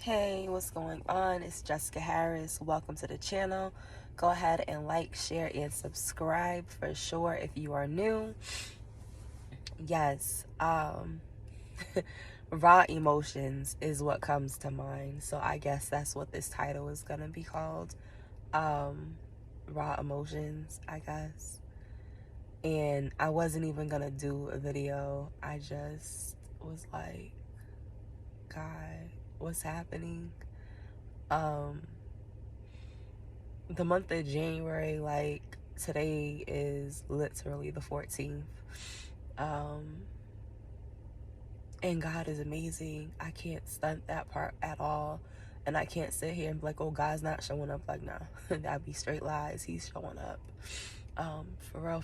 Hey, what's going on? It's Jessica Harris. Welcome to the channel. Go ahead and like, share, and subscribe for sure if you are new. Yes, raw emotions is what comes to mind. So I guess that's what this title is gonna be called. Raw emotions, I guess. And I wasn't even gonna do a video. I just was like, God, what's happening? The month of January, like today is literally the 14th. And God is amazing. I can't stunt that part at all. And I can't sit here and be like, oh, God's not showing up. Like, no, that'd be straight lies. He's showing up. For real.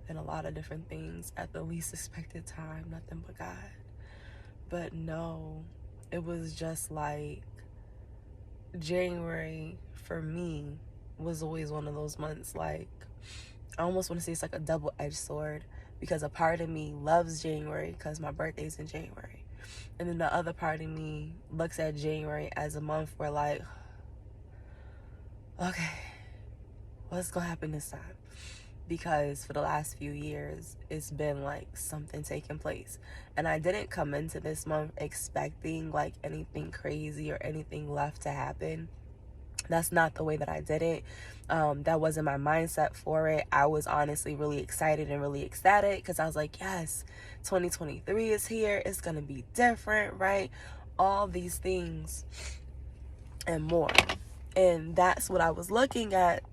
And a lot of different things at the least expected time. Nothing but God. But no, it was just like January for me was always one of those months, like, I almost want to say it's like a double-edged sword, because a part of me loves January because my birthday's in January, and then the other part of me looks at January as a month where, like, okay, what's gonna happen this time? Because for the last few years it's been like something taking place, and I didn't come into this month expecting like anything crazy or anything left to happen. That's not the way that I did it. That wasn't my mindset for it. I was honestly really excited and really ecstatic because I was like, yes, 2023 is here. It's gonna be different, right? All these things and more. And that's what I was looking at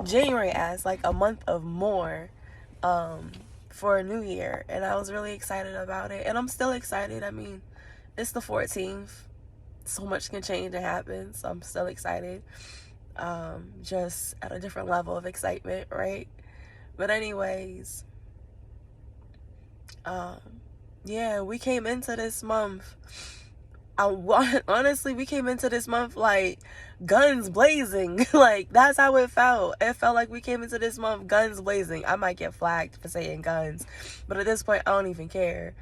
January as, like a month of more for a new year. And I was really excited about it. And I'm still excited. I mean, it's the 14th. So much can change and happen. So I'm still excited. Just at a different level of excitement, right? But anyways, yeah, we came into this month. Honestly, we came into this month like guns blazing. Like, that's how it felt. It felt like we came into this month guns blazing. I might get flagged for saying guns, but at this point I don't even care,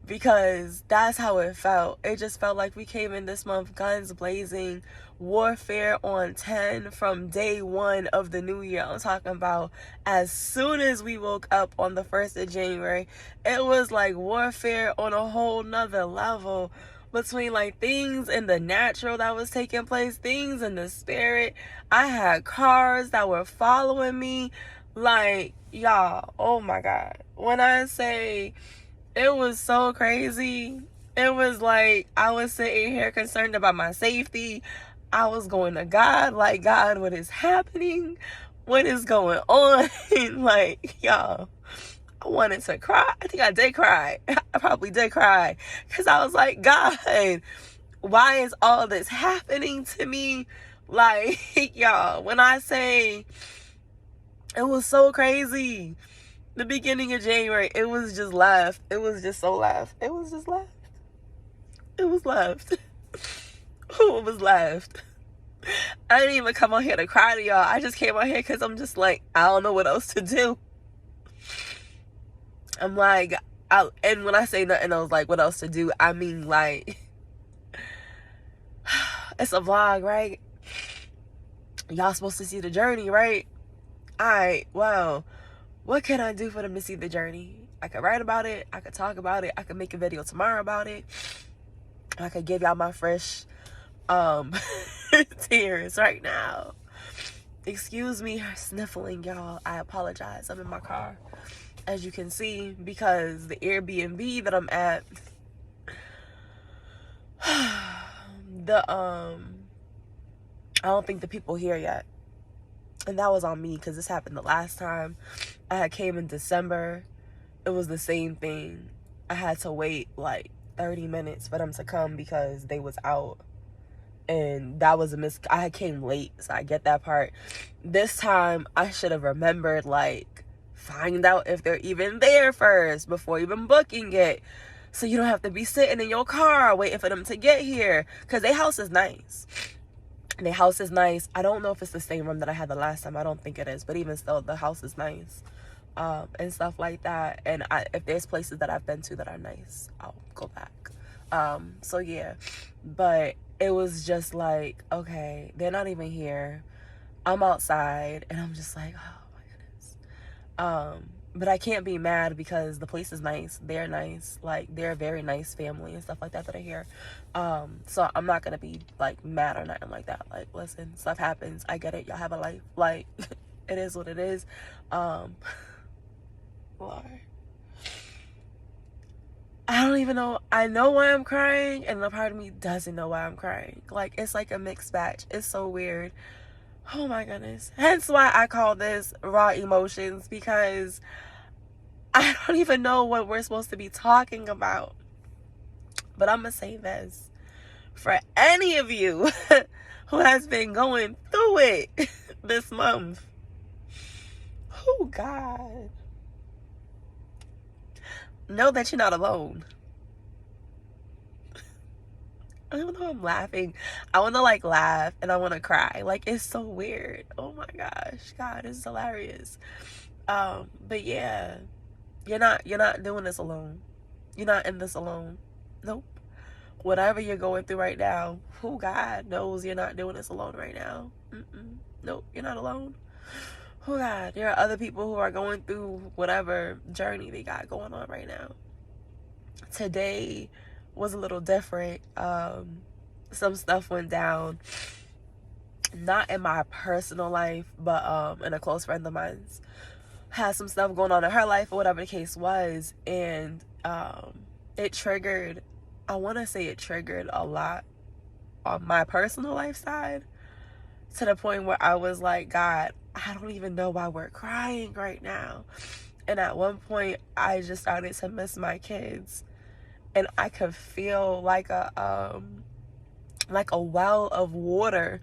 because that's how it felt. It just felt like we came in this month guns blazing, warfare on 10 from day one of the new year. I'm talking about as soon as we woke up on the 1st of January, it was like warfare on a whole nother level, between like things in the natural that was taking place, things in the spirit. I had cars that were following me, like, y'all, oh my God. When I say it was so crazy, it was like I was sitting here concerned about my safety. I was going to God, like, God, what is happening? What is going on? Like, y'all, I wanted to cry. I think I did cry. I probably did cry, because I was like, God, why is all this happening to me? Like, y'all, when I say it was so crazy, the beginning of January, it was just left. It was just so left. It was just left. It was left. Who was left? I didn't even come on here to cry to y'all. I just came on here because I'm just like, I don't know what else to do. I'm like, and when I say nothing else, like, what else to do, I mean, like, it's a vlog, right? Y'all supposed to see the journey, right? Alright, well, what can I do for them to see the journey? I could write about it, I could talk about it, I could make a video tomorrow about it, I could give y'all my fresh tears right now. Excuse me sniffling, y'all. I apologize. I'm in my car, as you can see, because the Airbnb that I'm at, I don't think the people here yet. And that was on me, because this happened the last time I had came in December. It was the same thing. I had to wait like 30 minutes for them to come because they was out. And that was I had came late, so I get that part. This time I should have remembered, like, find out if they're even there first before even booking it, so you don't have to be sitting in your car waiting for them to get here, because their house is nice. Their house is nice. I don't know if it's the same room that I had the last time. I don't think it is, but even still, the house is nice, and stuff like that. And if there's places that I've been to that are nice, I'll go back. So yeah, but it was just like, okay, they're not even here. I'm outside and I'm just like, oh my goodness. But I can't be mad because the place is nice. They're nice. Like, they're a very nice family and stuff like that that are here. So I'm not gonna be like mad or nothing like that. Like, listen, stuff happens. I get it. Y'all have a life. Like, it is what it is. Lord. I don't even know. I know why I'm crying, and a part of me doesn't know why I'm crying. Like, it's like a mixed batch. It's so weird. Oh my goodness. Hence why I call this raw emotions, because I don't even know what we're supposed to be talking about. But I'm going to say this. For any of you who has been going through it this month, oh God, know that you're not alone. Even though I'm laughing, I want to like laugh and I want to cry. Like, it's so weird. Oh my gosh, God, it's hilarious. But yeah, you're not doing this alone. You're not in this alone. Nope. Whatever you're going through right now, who God knows you're not doing this alone right now. Nope, you're not alone. Oh God, there are other people who are going through whatever journey they got going on right now. Today was a little different. Some stuff went down, not in my personal life, but in a close friend of mine's. Had some stuff going on in her life or whatever the case was, and it triggered, I want to say it triggered a lot on my personal life side, to the point where I was like, God, I don't even know why we're crying right now. And at one point I just started to miss my kids, and I could feel like a well of water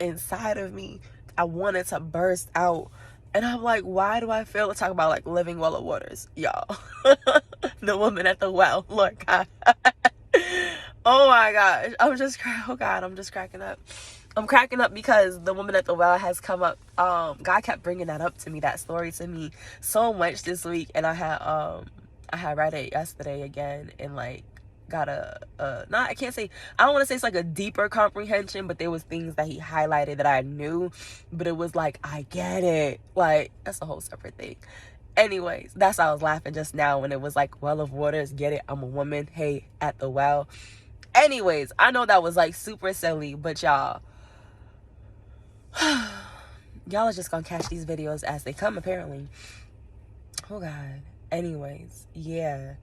inside of me. I wanted to burst out. And I'm like, why do I feel to talk about like living well of waters, y'all? The woman at the well, Lord God. Oh my gosh, I'm just cracking up. I'm cracking up because the woman at the well has come up. God kept bringing that up to me, that story to me so much this week, and I had read it yesterday again, and like got I don't want to say it's like a deeper comprehension, but there was things that he highlighted that I knew, but it was like, I get it. Like, that's a whole separate thing. Anyways, that's why I was laughing just now when it was like, well of waters, get it, I'm a woman, hey, at the well. Anyways, I know that was like super silly, but y'all are just gonna catch these videos as they come, apparently. Oh God. Anyways, yeah.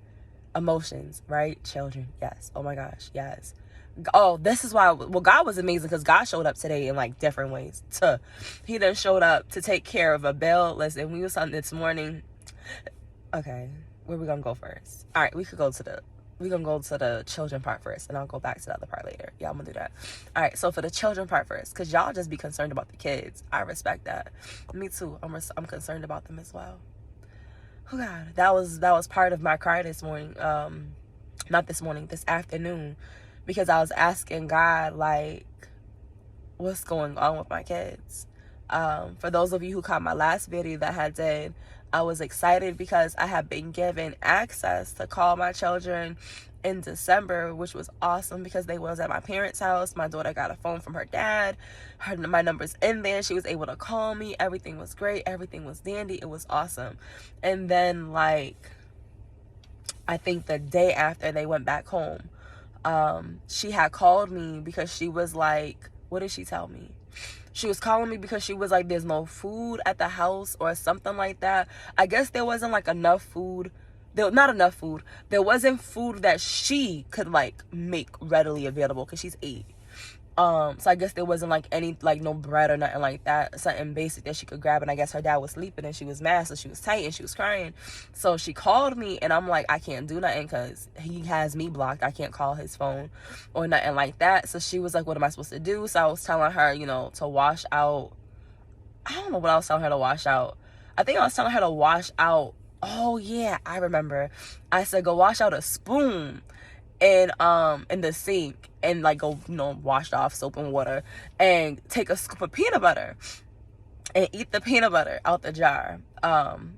Emotions, right? Children, yes. Oh my gosh, yes. Oh, this is why, well, God was amazing, because God showed up today in like different ways. He done showed up to take care of a bill. Listen, we was on this morning. Okay, where we gonna go first? All right, we gonna go to the children part first, and I'll go back to the other part later. Yeah, I'm gonna do that. All right, so for the children part first, because y'all just be concerned about the kids. I respect that. Me too. I'm concerned about them as well. Oh God, that was part of my cry this morning. Not this morning, this afternoon, because I was asking God, like, what's going on with my kids? For those of you who caught my last video that I did, I was excited because I have been given access to call my children in December, which was awesome because they was at my parents' house. My daughter got a phone from her dad. My number's in there. She was able to call me. Everything was great. Everything was dandy. It was awesome. And then, like, I think the day after they went back home, she had called me because she was like, what did she tell me? She was calling me because she was like, there's no food at the house or something like that. I guess there wasn't like enough food. Not enough food. There wasn't food that she could like make readily available because she's 8. So I guess there wasn't like any, like no bread or nothing like that, something basic that she could grab. And I guess her dad was sleeping and she was mad, so she was tight and she was crying. So she called me, and I'm like, I can't do nothing because he has me blocked. I can't call his phone or nothing like that. So she was like, what am I supposed to do? So I was telling her, to wash out. I don't know what I was telling her to wash out. I think I was telling her to wash out. Oh yeah, I remember. I said, go wash out a spoon in the sink, and like go wash off soap and water, and take a scoop of peanut butter and eat the peanut butter out the jar.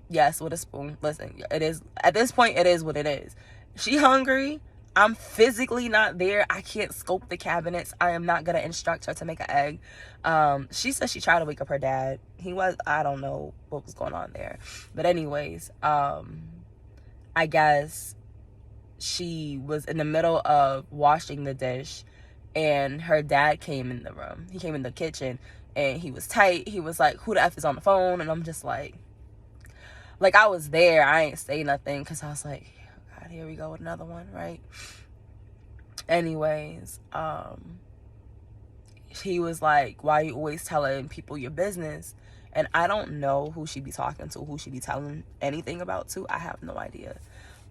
Yes, with a spoon. Listen, it is, at this point, it is what it is. She hungry, I'm physically not there. I can't scope the cabinets. I am not gonna instruct her to make an egg. She said she tried to wake up her dad. I don't know what was going on there. But anyways, I guess she was in the middle of washing the dish and her dad came in the room. He came in the kitchen and he was tight. He was like, who the F is on the phone? And I'm just like I was there. I ain't say nothing because I was like, oh God, here we go with another one, right? Anyways, he was like, why you always telling people your business? And I don't know who she be talking to, who she be telling anything about to. I have no idea.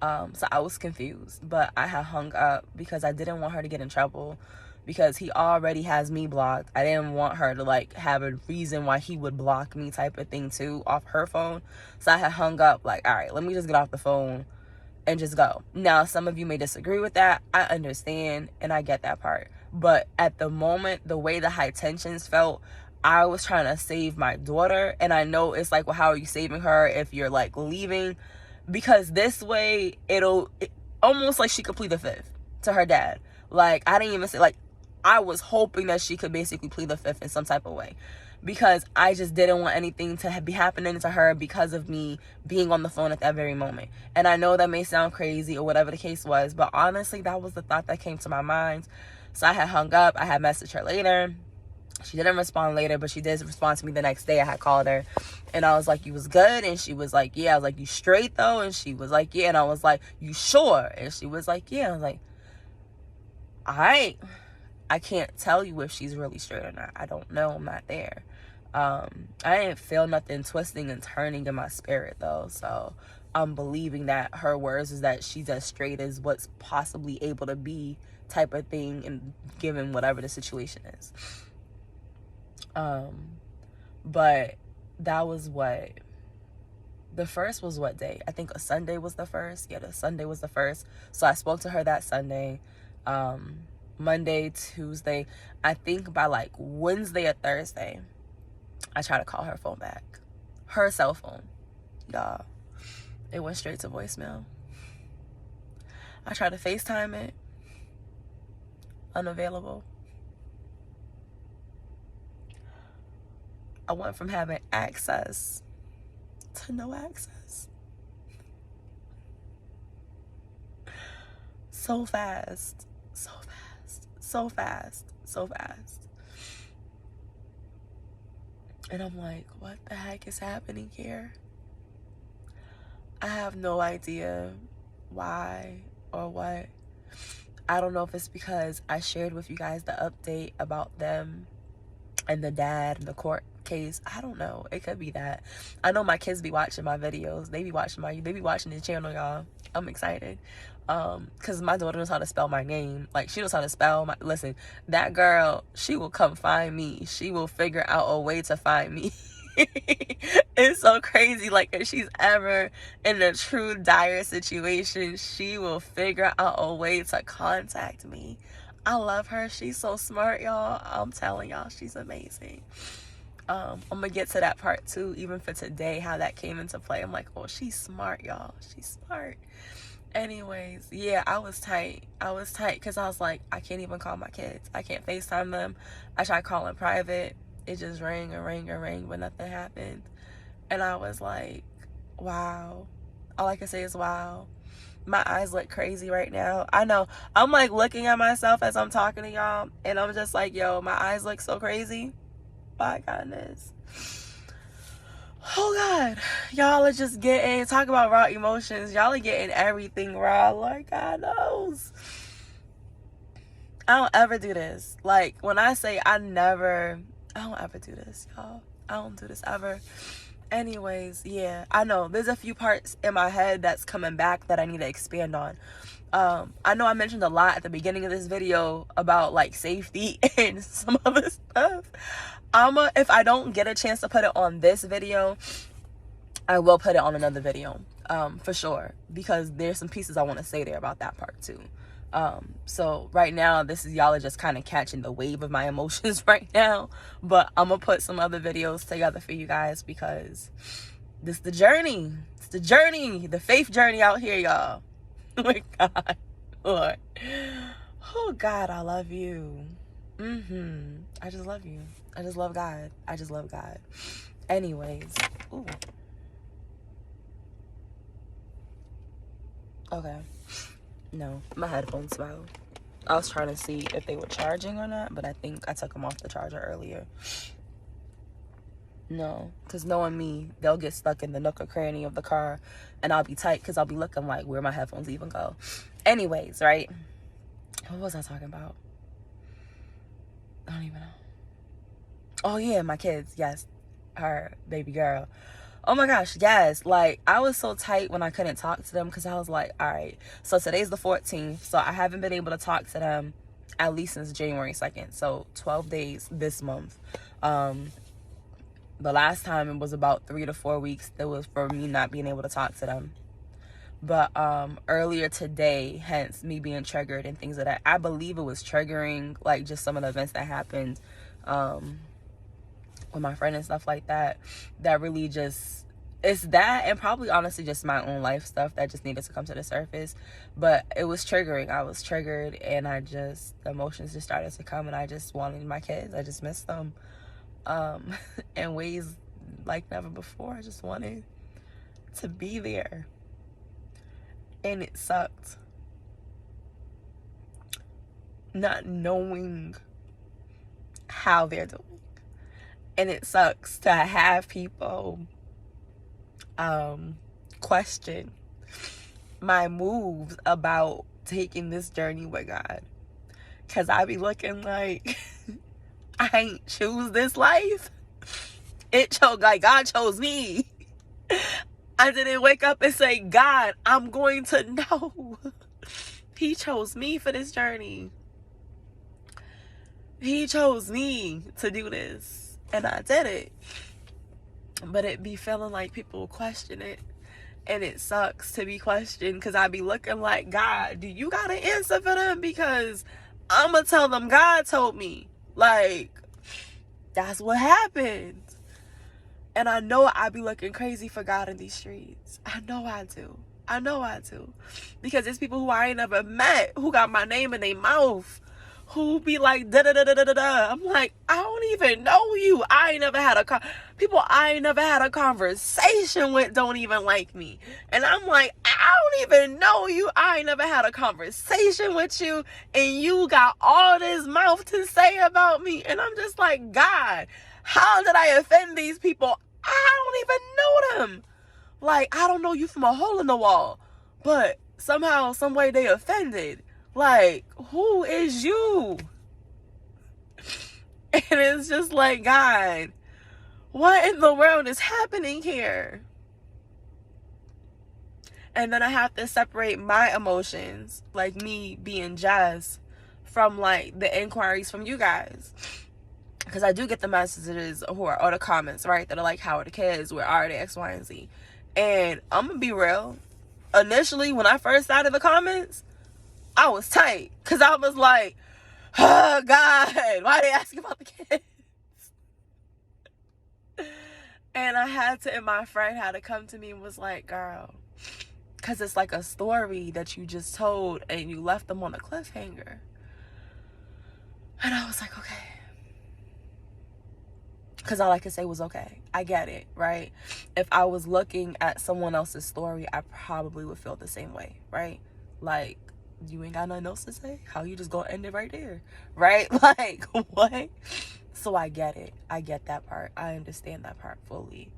So I was confused, but I had hung up because I didn't want her to get in trouble because he already has me blocked. I didn't want her to like have a reason why he would block me type of thing too off her phone. So I had hung up like, all right, let me just get off the phone and just go. Now, some of you may disagree with that. I understand and I get that part. But at the moment, the way the high tensions felt, I was trying to save my daughter. And I know it's like, well, how are you saving her if you're like leaving? Because this way, almost like she could plead the fifth to her dad. Like, I didn't even say, like, I was hoping that she could basically plead the fifth in some type of way. Because I just didn't want anything to be happening to her because of me being on the phone at that very moment. And I know that may sound crazy or whatever the case was. But honestly, that was the thought that came to my mind. So I had hung up. I had messaged her later. She didn't respond later, but she did respond to me the next day. I had called her and I was like, you was good? And she was like, yeah. I was like, you straight though? And she was like, yeah. And I was like, you sure? And she was like, yeah. I was like, all right. I can't tell you if she's really straight or not. I don't know. I'm not there. I didn't feel nothing twisting and turning in my spirit though. So I'm believing that her words is that she's as straight as what's possibly able to be type of thing, and given whatever the situation is. But that was what the first was. What day? I think a Sunday was the first. Yeah, the Sunday was the first. So I spoke to her that Sunday. Monday, Tuesday, I think by like Wednesday or Thursday, I tried to call her phone back. Her cell phone. Y'all, it went straight to voicemail. I tried to FaceTime it. Unavailable. I went from having access to no access. So fast. So fast. So fast. So fast. And I'm like, what the heck is happening here? I have no idea why or what. I don't know if it's because I shared with you guys the update about them and the dad and the court case. I don't know. It could be that. I know my kids be watching my videos. They be watching the channel, y'all. I'm excited. Because my daughter knows how to spell my name. Like, she knows how to spell my... Listen, that girl, she will come find me. She will figure out a way to find me. It's so crazy. Like, if she's ever in a true dire situation, she will figure out a way to contact me. I love her. She's so smart, y'all. I'm telling y'all, she's amazing. I'm gonna get to that part too, even for today, how that came into play. I'm like, oh, she's smart, y'all. She's smart. Anyways, yeah, I was tight because I was like, I can't even call my kids. I can't FaceTime them. I tried calling private. It just rang and rang and rang, but nothing happened. And I was like, wow. All I can say is wow. My eyes look crazy right now. I know. I'm like looking at myself as I'm talking to y'all, and I'm just like, yo, my eyes look so crazy. My goodness. Oh God, y'all are just getting, talk about raw emotions. Y'all are getting everything raw. Lord God knows. I don't ever do this. Like, when I say I don't ever do this, y'all. I don't do this ever. Anyways, yeah, I know there's a few parts in my head that's coming back that I need to expand on. I know I mentioned a lot at the beginning of this video about like safety and some other stuff. If I don't get a chance to put it on this video, I will put it on another video, for sure, because there's some pieces I want to say there about that part too. So right now, y'all are just kind of catching the wave of my emotions right now, but I'm gonna put some other videos together for you guys because this is the journey. It's the journey, the faith journey out here, y'all. Oh my God. Lord. Oh, God, I love you. I just love you. I just love God. I just love God. Anyways. Ooh. Okay. No, my headphones fell. I was trying to see if they were charging or not, but I think I took them off the charger earlier. No, because knowing me, they'll get stuck in the nook or cranny of the car, and I'll be tight because I'll be looking like, where my headphones even go? Anyways, right? What was I talking about? I don't even know. Oh, yeah, my kids. Yes. Her baby girl. Oh my gosh, yes. Like, I was so tight when I couldn't talk to them because I was like, all right, so today's the 14th, so I haven't been able to talk to them at least since January 2nd, so 12 days this month. The last time it was about 3 to 4 weeks that was for me not being able to talk to them. But earlier today, hence me being triggered and things like that, I believe it was triggering, like, just some of the events that happened with my friend and stuff like that, that really just, it's that, and probably honestly just my own life stuff that just needed to come to the surface. But it was triggering. I was triggered, and the emotions just started to come, and I just wanted my kids. I just missed them in ways like never before. I just wanted to be there, and it sucked not knowing how they're doing. And it sucks to have people question my moves about taking this journey with God. Because I be looking like, I ain't choose this life. God chose me. I didn't wake up and say, God, I'm going to know. He chose me for this journey. He chose me to do this. And I did it. But it be feeling like people question it. And it sucks to be questioned, because I be looking like, God, do you got an answer for them? Because I'm going to tell them God told me. Like, that's what happened. And I know I be looking crazy for God in these streets. I know I do. Because there's people who I ain't never met who got my name in their mouth, who be like, da da da da da da. I'm like, I don't even know you. People I ain't never had a conversation with don't even like me. And I'm like, I don't even know you. I ain't never had a conversation with you, and you got all this mouth to say about me. And I'm just like, God, how did I offend these people? I don't even know them. Like, I don't know you from a hole in the wall, but somehow, some way they offended. Like, who is you? And it's just like, God, what in the world is happening here? And then I have to separate my emotions, like me being Jazz, from like the inquiries from you guys. Because I do get the messages or the comments, right, that are like, how are the kids? Where are they? X, Y, and Z. And I'm going to be real. Initially, when I first started the comments, I was tight. Because I was like, oh, God, why are they asking about the kids? And my friend had to come to me and was like, girl, because it's like a story that you just told and you left them on a cliffhanger. And I was like, okay. Because all I could say was, okay, I get it, right? If I was looking at someone else's story, I probably would feel the same way, right? Like, you ain't got nothing else to say? How you just gonna end it right there, right? Like, what? So I get it. I get that part. I understand that part fully.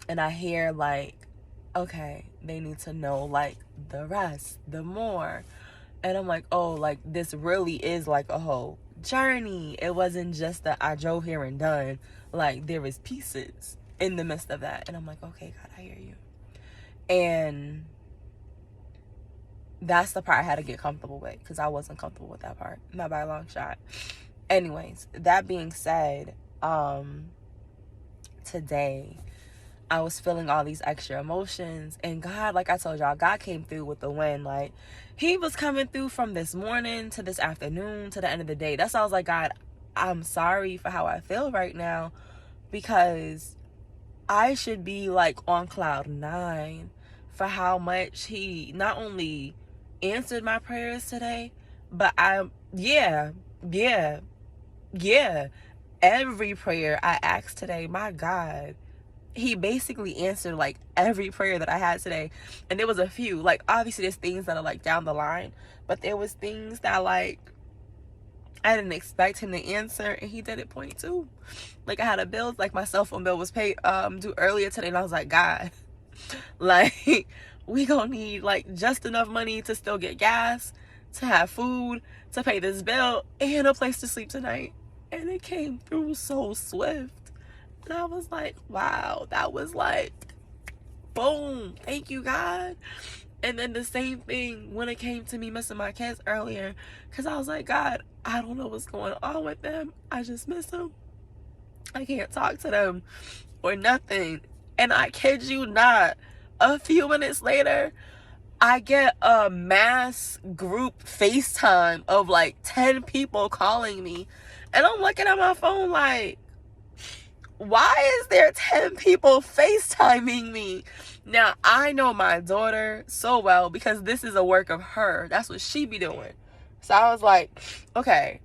And I hear, like, okay, they need to know, like, the rest, the more. And I'm like, oh, like, this really is like a whole journey. It wasn't just that I drove here and done. Like, there is pieces in the midst of that. And I'm like, okay, God, I hear you. And that's the part I had to get comfortable with, because I wasn't comfortable with that part, not by a long shot. Anyways, that being said, today I was feeling all these extra emotions, and God, like I told y'all, God came through with the win. Like, he was coming through from this morning to this afternoon to the end of the day. That's why I was like, God, I'm sorry for how I feel right now, because I should be like on cloud 9 for how much he not only answered my prayers today, but yeah, every prayer I asked today, my God, he basically answered like every prayer that I had today. And there was a few, like, obviously there's things that are like down the line, but there was things that like I didn't expect him to answer, and he did it point too. Like, I had a bill, like my cell phone bill was paid due earlier today, and I was like, God, like, we gonna need like just enough money to still get gas, to have food, to pay this bill, and a place to sleep tonight. And it came through so swift. And I was like, wow, that was like, boom, thank you, God. And then the same thing when it came to me missing my kids earlier, because I was like, God, I don't know what's going on with them. I just miss them. I can't talk to them or nothing. And I kid you not, a few minutes later, I get a mass group FaceTime of like 10 people calling me. And I'm looking at my phone like, why is there 10 people FaceTiming me? Now, I know my daughter so well because this is a work of her. That's what she be doing. So I was like, okay,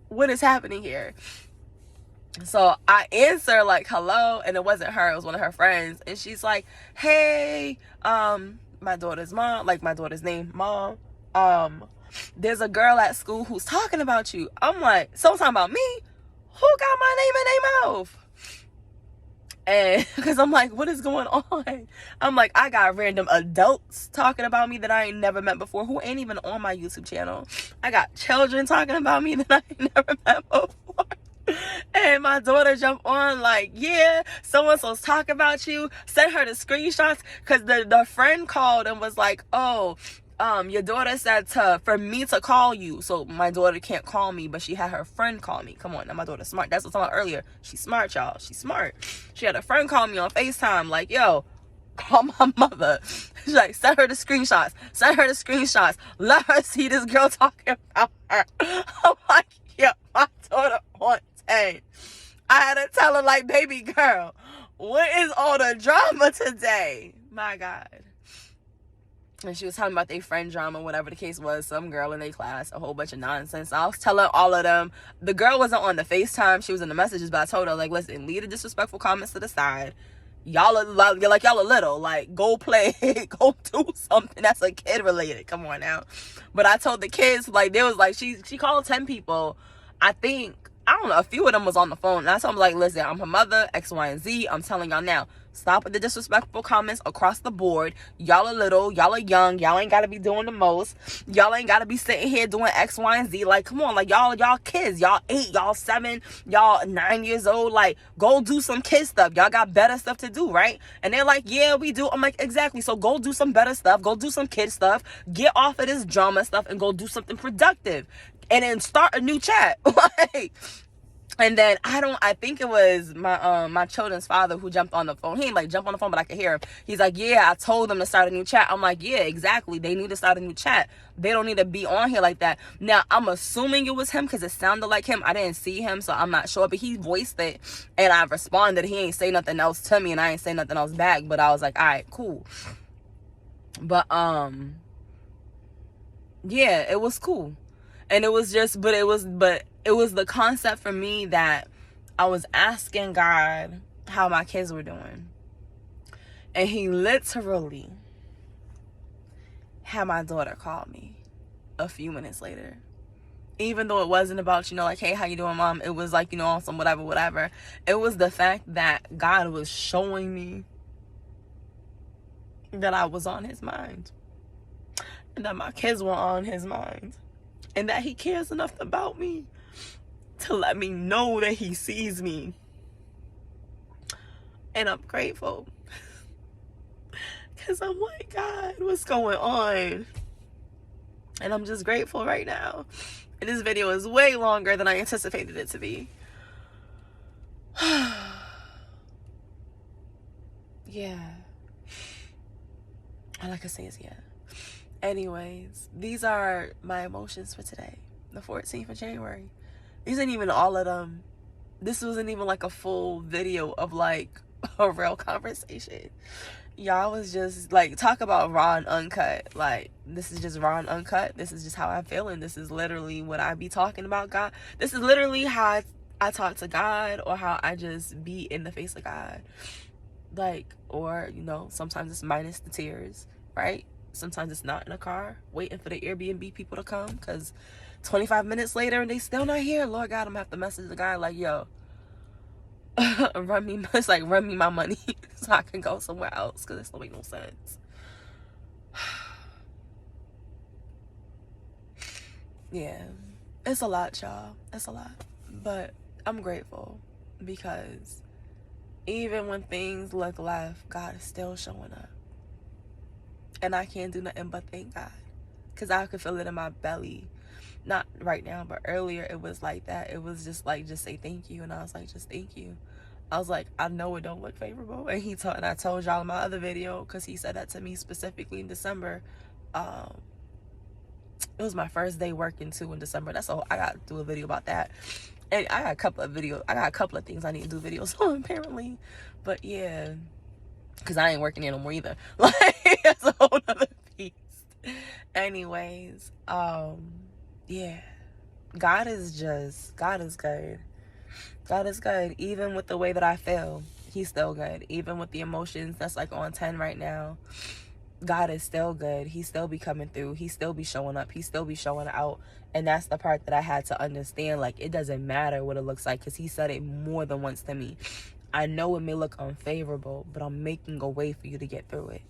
what is happening here? So I answer like, hello, and it wasn't her, it was one of her friends. And she's like, hey, my daughter's mom, like my daughter's name, mom, there's a girl at school who's talking about you. I'm like, so talking about me? Who got my name in their mouth? And because I'm like, what is going on? I'm like, I got random adults talking about me that I ain't never met before, who ain't even on my YouTube channel. I got children talking about me that I ain't never met before. And my daughter jumped on like, yeah, so-and-so's talking about you. Sent her the screenshots because the friend called and was like, oh, your daughter said for me to call you. So my daughter can't call me, but she had her friend call me. Come on, now my daughter's smart. That's what I was talking about earlier. She's smart, y'all. She's smart. She had a friend call me on FaceTime like, yo, call my mother. She's like, send her the screenshots. Send her the screenshots. Let her see this girl talking about her. I'm like, yeah, my daughter on 10. I had to tell her like, baby girl, what is all the drama today? My God. And she was talking about their friend drama, whatever the case was. Some girl in their class, a whole bunch of nonsense. I was telling all of them. The girl wasn't on the FaceTime. She was in the messages, but I told her, like, listen, leave the disrespectful comments to the side. Y'all are like, y'all are little. Like, go play. Go do something that's like kid related. Come on now. But I told the kids, like, there was like, she called 10 people. I think, I don't know, a few of them was on the phone. And I told them, like, listen, I'm her mother, X, Y, and Z. I'm telling y'all now. Stop with the disrespectful comments across the board. Y'all are little. Y'all are young. Y'all ain't got to be doing the most. Y'all ain't got to be sitting here doing X, Y, and Z. Like, come on. Like, y'all kids. Y'all 8. Y'all 7. Y'all 9 years old. Like, go do some kid stuff. Y'all got better stuff to do, right? And they're like, yeah, we do. I'm like, exactly. So go do some better stuff. Go do some kid stuff. Get off of this drama stuff and go do something productive. And then start a new chat. Like... And then I think it was my children's father who jumped on the phone. He ain't like jump on the phone, but I could hear him. He's like, yeah, I told them to start a new chat. I'm like, yeah, exactly. They need to start a new chat. They don't need to be on here like that. Now, I'm assuming it was him because it sounded like him. I didn't see him, so I'm not sure. But he voiced it, and I responded. He ain't say nothing else to me, and I ain't say nothing else back. But I was like, all right, cool. But, yeah, it was cool. And it was just, but it was the concept for me that I was asking God how my kids were doing. And he literally had my daughter call me a few minutes later. Even though it wasn't about, like, hey, how you doing, mom? It was like, on some whatever. It was the fact that God was showing me that I was on his mind. And that my kids were on his mind. And that he cares enough about me to let me know that he sees me. And I'm grateful. Because I'm like, God, what's going on? And I'm just grateful right now. And this video is way longer than I anticipated it to be. Yeah. All I can say is yeah. Anyways, these are my emotions for today, the 14th of January. These ain't even all of them. This wasn't even like a full video of like a real conversation. y'all was just like, talk about raw and uncut. Like, this is just raw and uncut. This is just how I'm feeling. This is literally what I be talking about, God. This is literally how I talk to God, or how I just be in the face of God. Like, or, you know, sometimes it's minus the tears, right? Sometimes it's not in a car waiting for the Airbnb people to come, because 25 minutes later and they still not here. Lord God, I'm gonna have to message the guy like, yo, run me my money so I can go somewhere else, because this don't make no sense. Yeah, it's a lot, y'all. It's a lot, but I'm grateful, because even when things look left, God is still showing up, and I can't do nothing but thank God, because I could feel it in my belly. Not right now, but earlier it was like that. It was just like, just say thank you. And I was like, just thank you. I was like, I know it don't look favorable. And I told y'all in my other video, because he said that to me specifically in December. It was my first day working too in December. That's all. I got to do a video about that. And I got a couple of things I need to do videos on, apparently. But yeah, because I ain't working there no more either. Like, that's a whole other piece. Anyways, yeah, God is good. God is good. Even with the way that I feel, he's still good. Even with the emotions that's like on 10 right now, God is still good. He still be coming through. He still be showing up. He still be showing out. And that's the part that I had to understand. Like, it doesn't matter what it looks like, because he said it more than once to me. I know it may look unfavorable, but I'm making a way for you to get through it.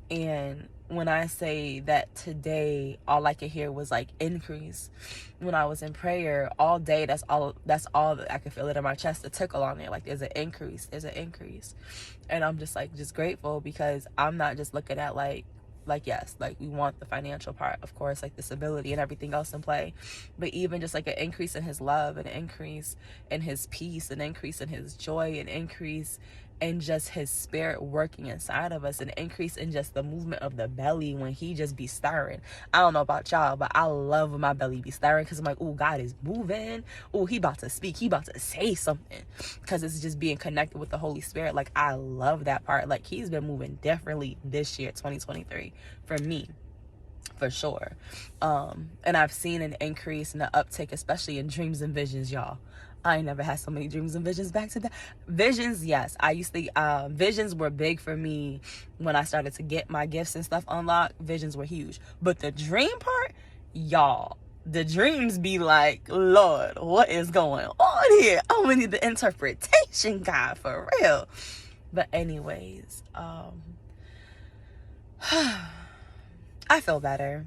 And when I say that today, all I could hear was like increase. When I was in prayer all day, that's all that I could feel it in my chest, the tickle on there. Like, there's an increase. And I'm just like, just grateful, because I'm not just looking at like, yes, like, we want the financial part, of course, like the stability and everything else in play, but even just like an increase in his love, an increase in his peace, an increase in his joy, an increase in just his spirit working inside of us, an increase in just the movement of the belly when he just be stirring. I don't know about y'all, but I love when my belly be stirring, because I'm like, oh, God is moving. Oh, he about to speak. He about to say something, because it's just being connected with the Holy Spirit. Like, I love that part. Like, he's been moving differently this year, 2023, for me, for sure. And I've seen an increase and an uptick, especially in dreams and visions, y'all. I ain't never had so many dreams and visions back to back. Visions, yes. I used to, visions were big for me when I started to get my gifts and stuff unlocked. Visions were huge. But the dream part, y'all, the dreams be like, Lord, what is going on here? I'm gonna need the interpretation, God, for real. But anyways, I feel better.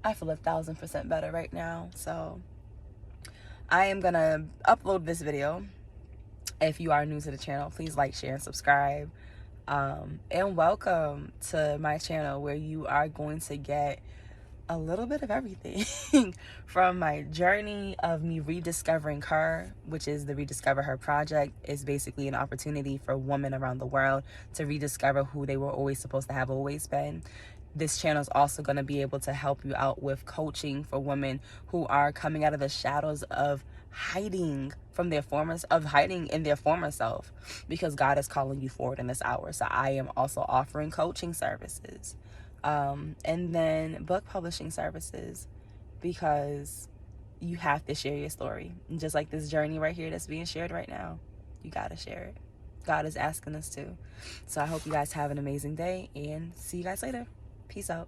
I feel 1,000% better right now. So I am gonna upload this video. If you are new to the channel, please like, share, and subscribe. And welcome to my channel, where you are going to get a little bit of everything from my journey of me rediscovering her, which is the Rediscover Her project. Is basically an opportunity for women around the world to rediscover who they were always supposed to have always been. This channel is also going to be able to help you out with coaching for women who are coming out of the shadows of hiding in their former self, because God is calling you forward in this hour. So I am also offering coaching services, and then book publishing services, because you have to share your story. And just like this journey right here that's being shared right now, you got to share it. God is asking us to. So I hope you guys have an amazing day, and see you guys later. Peace out.